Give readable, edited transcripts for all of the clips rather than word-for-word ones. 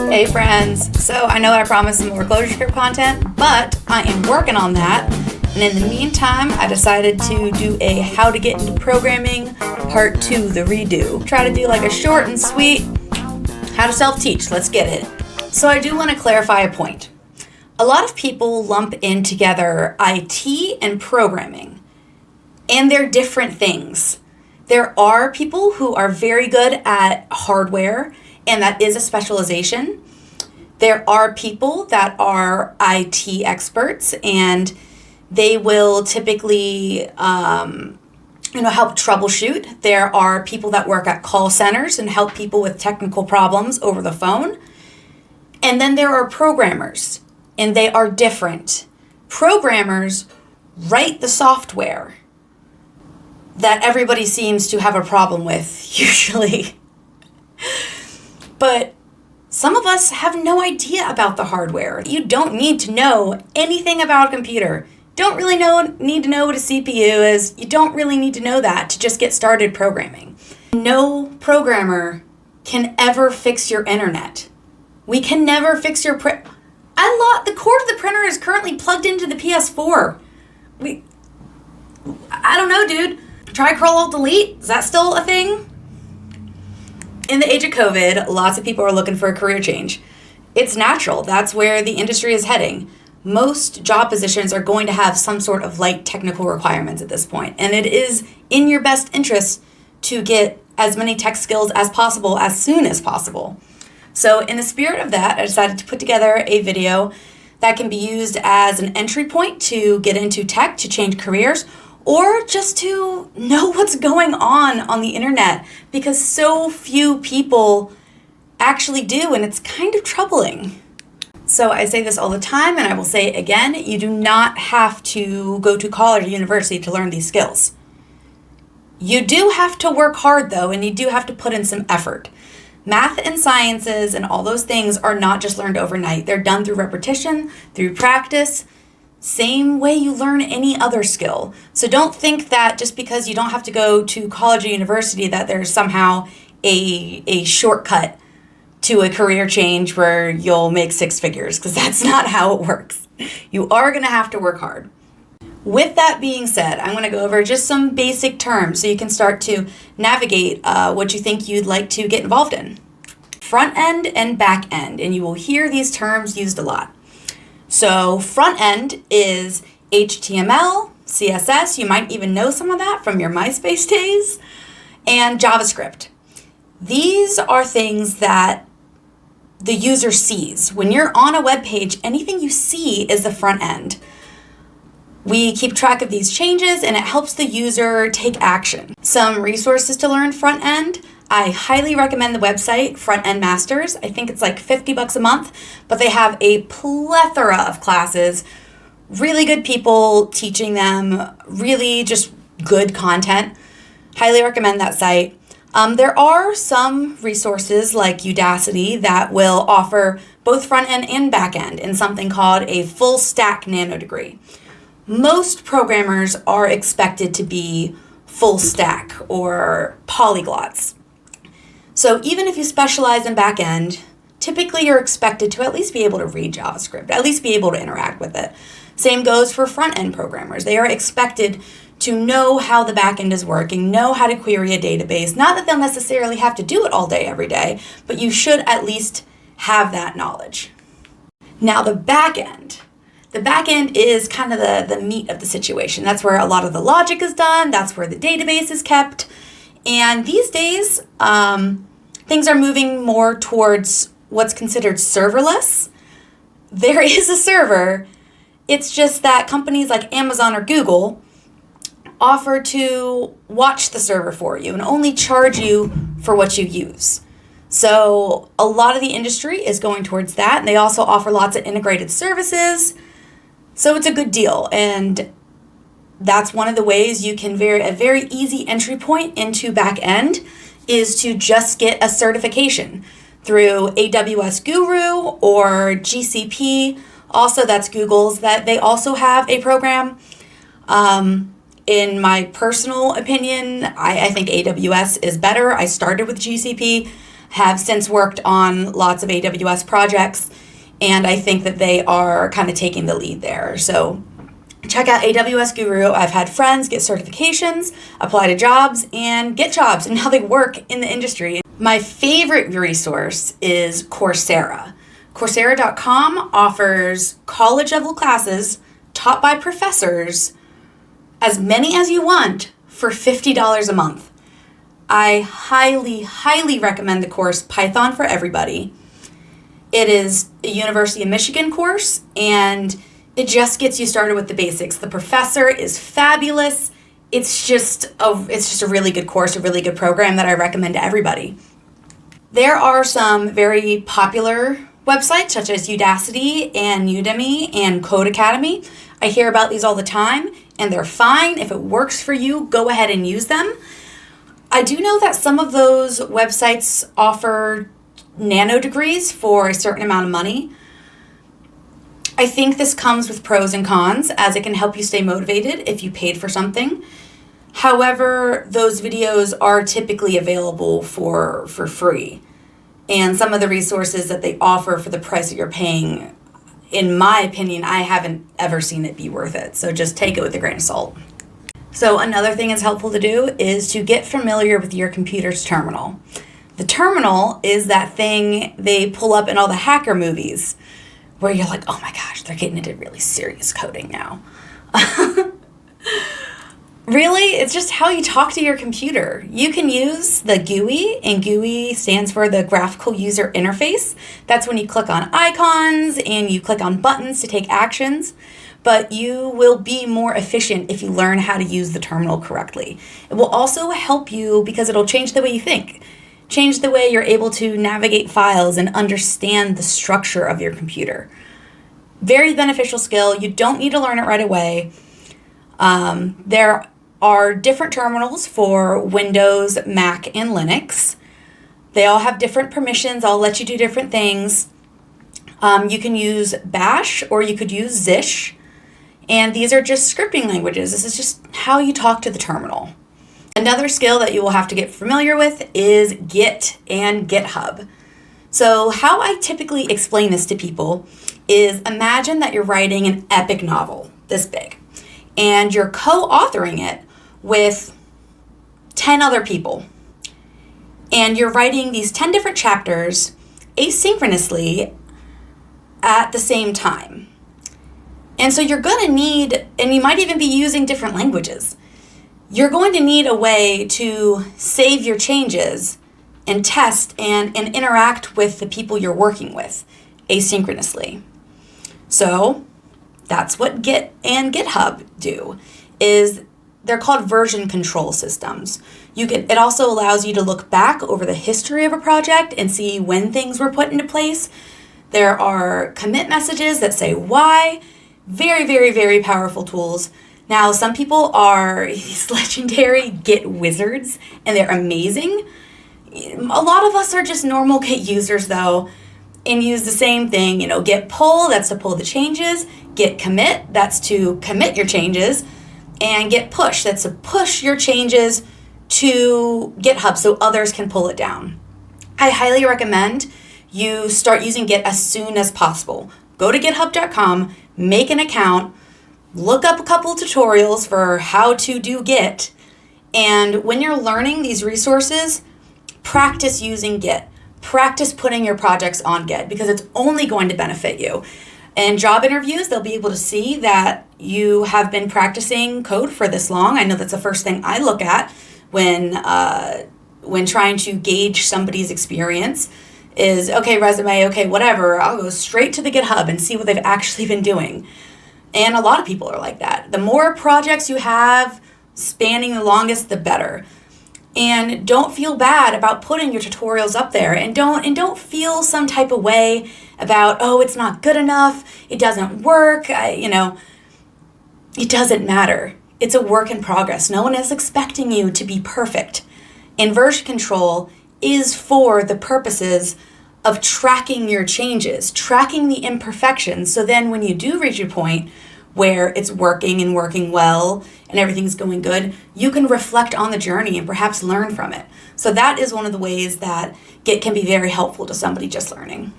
Hey friends, so I know I promised some more ClojureScript content, but I am working on that. And in the meantime, I decided to do a How to Get Into Programming Part 2, the redo. Try to do like a short and sweet, how to self-teach, let's get it. So I do want to clarify a point. A lot of people lump in together IT and programming, and they're different things. There are people who are very good at hardware, and that is a specialization. There are people that are IT experts, and they will typically help troubleshoot. There are people that work at call centers and help people with technical problems over the phone. And then there are programmers, and they are different. Programmers write the software that everybody seems to have a problem with, usually. But some of us have no idea about the hardware. You don't need to know anything about a computer. Don't really need to know what a CPU is. You don't really need to know that to just get started programming. No programmer can ever fix your internet. We can never fix your the cord of the printer is currently plugged into the PS4. I don't know, dude. Try Ctrl-Alt-Delete. Is that still a thing? In the age of COVID, lots of people are looking for a career change. It's natural. That's where the industry is heading. Most job positions are going to have some sort of light technical requirements at this point, and it is in your best interest to get as many tech skills as possible as soon as possible. So in the spirit of that, I decided to put together a video that can be used as an entry point to get into tech, to change careers, or just to know what's going on the internet, because so few people actually do, and it's kind of troubling. So I say this all the time, and I will say it again, you do not have to go to college or university to learn these skills. You do have to work hard, though, and you do have to put in some effort. Math and sciences and all those things are not just learned overnight. They're done through repetition, through practice, same way you learn any other skill. So don't think that just because you don't have to go to college or university that there's somehow a shortcut to a career change where you'll make six figures, because that's not how it works. You are going to have to work hard. With that being said, I'm going to go over just some basic terms so you can start to navigate what you think you'd like to get involved in. Front end and back end, and you will hear these terms used a lot. So front end is HTML, CSS, you might even know some of that from your MySpace days, and JavaScript. These are things that the user sees. When you're on a web page, anything you see is the front end. We keep track of these changes, and it helps the user take action. Some resources to learn front end. I highly recommend the website Front End Masters. I think it's like $50 a month, but they have a plethora of classes, really good people teaching them, really just good content. Highly recommend that site. There are some resources like Udacity that will offer both front end and back end in something called a full stack nano degree. Most programmers are expected to be full stack or polyglots. So even if you specialize in back end, typically you're expected to at least be able to read JavaScript, at least be able to interact with it. Same goes for front end programmers. They are expected to know how the back end is working, know how to query a database. Not that they'll necessarily have to do it all day, every day, but you should at least have that knowledge. Now the back end. The back end is kind of the meat of the situation. That's where a lot of the logic is done. That's where the database is kept. And these days, things are moving more towards what's considered serverless. There is a server. It's just that companies like Amazon or Google offer to watch the server for you and only charge you for what you use. So a lot of the industry is going towards that. And they also offer lots of integrated services. So it's a good deal. And that's one of the ways you can a very easy entry point into back end is to just get a certification through AWS Guru or GCP. Also, that's Google's, that they also have a program. In my personal opinion, I think AWS is better. I started with GCP. have since worked on lots of AWS projects, and I think that they are kind of taking the lead there. So check out AWS Guru. I've had friends get certifications, apply to jobs, and get jobs, and how they work in the industry. My favorite resource is Coursera. Coursera.com offers college-level classes taught by professors, as many as you want, for $50 a month. I highly, highly recommend the course Python for Everybody. It is a University of Michigan course, and it just gets you started with the basics. The professor is fabulous. It's just a really good course, a really good program that I recommend to everybody. There are some very popular websites such as Udacity and Udemy and Code Academy. I hear about these all the time, and they're fine. If it works for you, go ahead and use them. I do know that some of those websites offer nano degrees for a certain amount of money. I think this comes with pros and cons, as it can help you stay motivated if you paid for something. However, those videos are typically available for free. And some of the resources that they offer for the price that you're paying, in my opinion, I haven't ever seen it be worth it. So just take it with a grain of salt. So another thing that's helpful to do is to get familiar with your computer's terminal. The terminal is that thing they pull up in all the hacker movies where you're like, oh my gosh, they're getting into really serious coding now. Really, it's just how you talk to your computer. You can use the GUI, and GUI stands for the Graphical User Interface. That's when you click on icons and you click on buttons to take actions. But you will be more efficient if you learn how to use the terminal correctly. It will also help you because it'll change the way you think, change the way you're able to navigate files and understand the structure of your computer. Very beneficial skill. You don't need to learn it right away. There are different terminals for Windows, Mac, and Linux. They all have different permissions. I'll let you do different things. You can use Bash or you could use Zish. And these are just scripting languages. This is just how you talk to the terminal. Another skill that you will have to get familiar with is Git and GitHub. So how I typically explain this to people is imagine that you're writing an epic novel this big, and you're co-authoring it with 10 other people. And you're writing these 10 different chapters asynchronously at the same time. And so you're going to need, and you might even be using different languages, you're going to need a way to save your changes and test and interact with the people you're working with asynchronously. So that's what Git and GitHub do, is they're called version control systems. It also allows you to look back over the history of a project and see when things were put into place. There are commit messages that say why. Very, very, very powerful tools. Now, some people are these legendary Git wizards, and they're amazing. A lot of us are just normal Git users, though, and use the same thing. Git pull, that's to pull the changes. Git commit, that's to commit your changes. And Git push, that's to push your changes to GitHub so others can pull it down. I highly recommend you start using Git as soon as possible. Go to github.com, make an account, look up a couple tutorials for how to do Git, and when you're learning these resources, practice using Git. Practice putting your projects on Git because it's only going to benefit you. In job interviews, they'll be able to see that you have been practicing code for this long. I know that's the first thing I look at when trying to gauge somebody's experience is, okay, resume, okay, whatever. I'll go straight to the GitHub and see what they've actually been doing. And a lot of people are like that. The more projects you have spanning the longest, the better. And don't feel bad about putting your tutorials up there, and don't feel some type of way about, oh, it's not good enough, it doesn't work, it doesn't matter. It's a work in progress. No one is expecting you to be perfect. And version control is for the purposes of tracking your changes, tracking the imperfections, so then when you do reach a point where it's working and working well and everything's going good, you can reflect on the journey and perhaps learn from it. So that is one of the ways that Git can be very helpful to somebody just learning.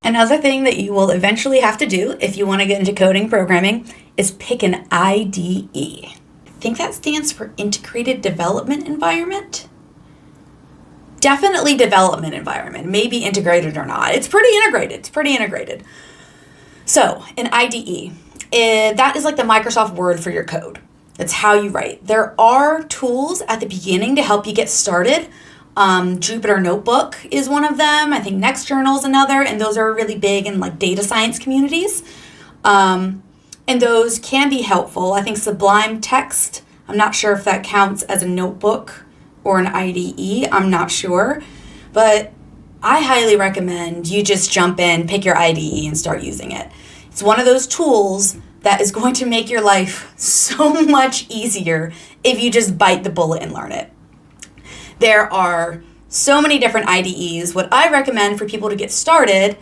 Another thing that you will eventually have to do if you want to get into coding programming is pick an IDE. I think that stands for Integrated Development Environment. Definitely development environment, maybe integrated or not. It's pretty integrated. So an IDE, that is like the Microsoft Word for your code. It's how you write. There are tools at the beginning to help you get started. Jupyter Notebook is one of them. I think NextJournal is another, and those are really big in like data science communities. And those can be helpful. I think Sublime Text, I'm not sure if that counts as a notebook or an IDE, I'm not sure. But I highly recommend you just jump in, pick your IDE, and start using it. It's one of those tools that is going to make your life so much easier if you just bite the bullet and learn it. There are so many different IDEs. What I recommend for people to get started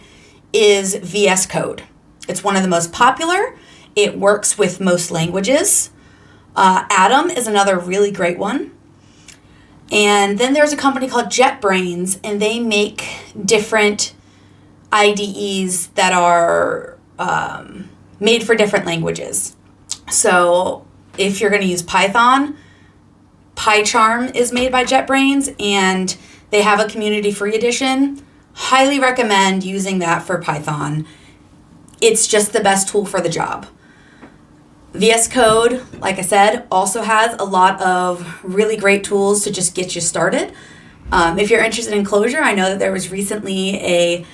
is VS Code. It's one of the most popular. It works with most languages. Atom is another really great one. And then there's a company called JetBrains, and they make different IDEs that are made for different languages. So if you're going to use Python, PyCharm is made by JetBrains, and they have a community free edition. Highly recommend using that for Python. It's just the best tool for the job. VS Code, like I said, also has a lot of really great tools to just get you started. If you're interested in Clojure, I know that there was recently a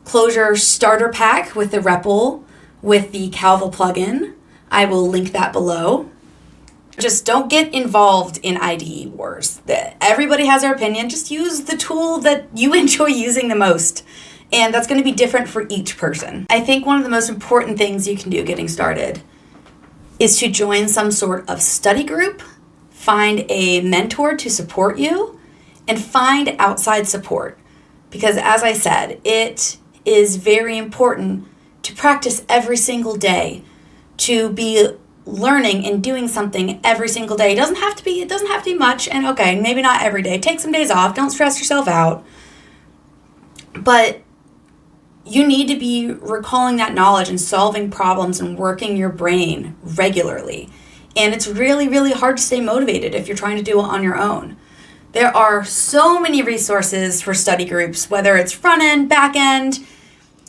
Clojure starter pack with the REPL with the Calva plugin. I will link that below. Just don't get involved in IDE wars. Everybody has their opinion. Just use the tool that you enjoy using the most. And that's going to be different for each person. I think one of the most important things you can do getting started is to join some sort of study group, find a mentor to support you, and find outside support. Because as I said, it is very important to practice every single day, to be learning and doing something every single day. It doesn't have to be much, and okay, maybe not every day. Take some days off, don't stress yourself out. But you need to be recalling that knowledge and solving problems and working your brain regularly. And it's really, really hard to stay motivated if you're trying to do it on your own. There are so many resources for study groups, whether it's front end, back end,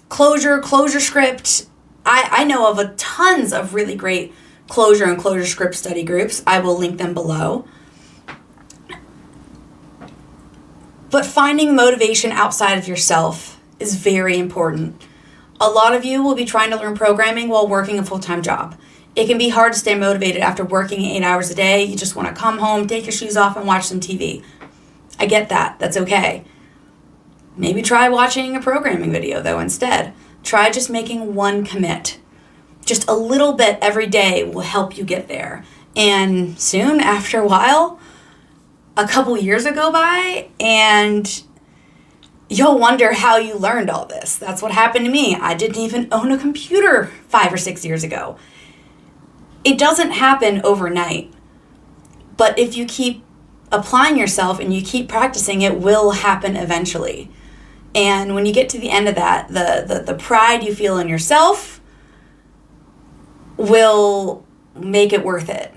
Clojure, ClojureScript. I know of tons of really great Clojure and ClojureScript study groups. I will link them below. But finding motivation outside of yourself is very important. A lot of you will be trying to learn programming while working a full-time job. It can be hard to stay motivated after working 8 hours a day. You just want to come home, take your shoes off, and watch some TV. I get that. That's okay. Maybe try watching a programming video, though, instead. Try just making one commit. Just a little bit every day will help you get there. And soon, after a while, a couple years will go by, and you'll wonder how you learned all this. That's what happened to me. I didn't even own a computer 5 or 6 years ago. It doesn't happen overnight. But if you keep applying yourself and you keep practicing, it will happen eventually. And when you get to the end of that, the pride you feel in yourself will make it worth it.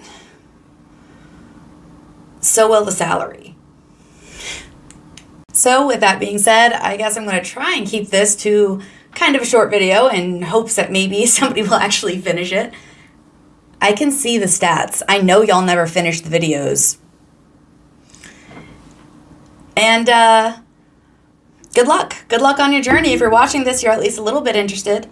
So will the salary. So with that being said, I guess I'm going to try and keep this to kind of a short video in hopes that maybe somebody will actually finish it. I can see the stats. I know y'all never finish the videos. And good luck. Good luck on your journey. If you're watching this, you're at least a little bit interested.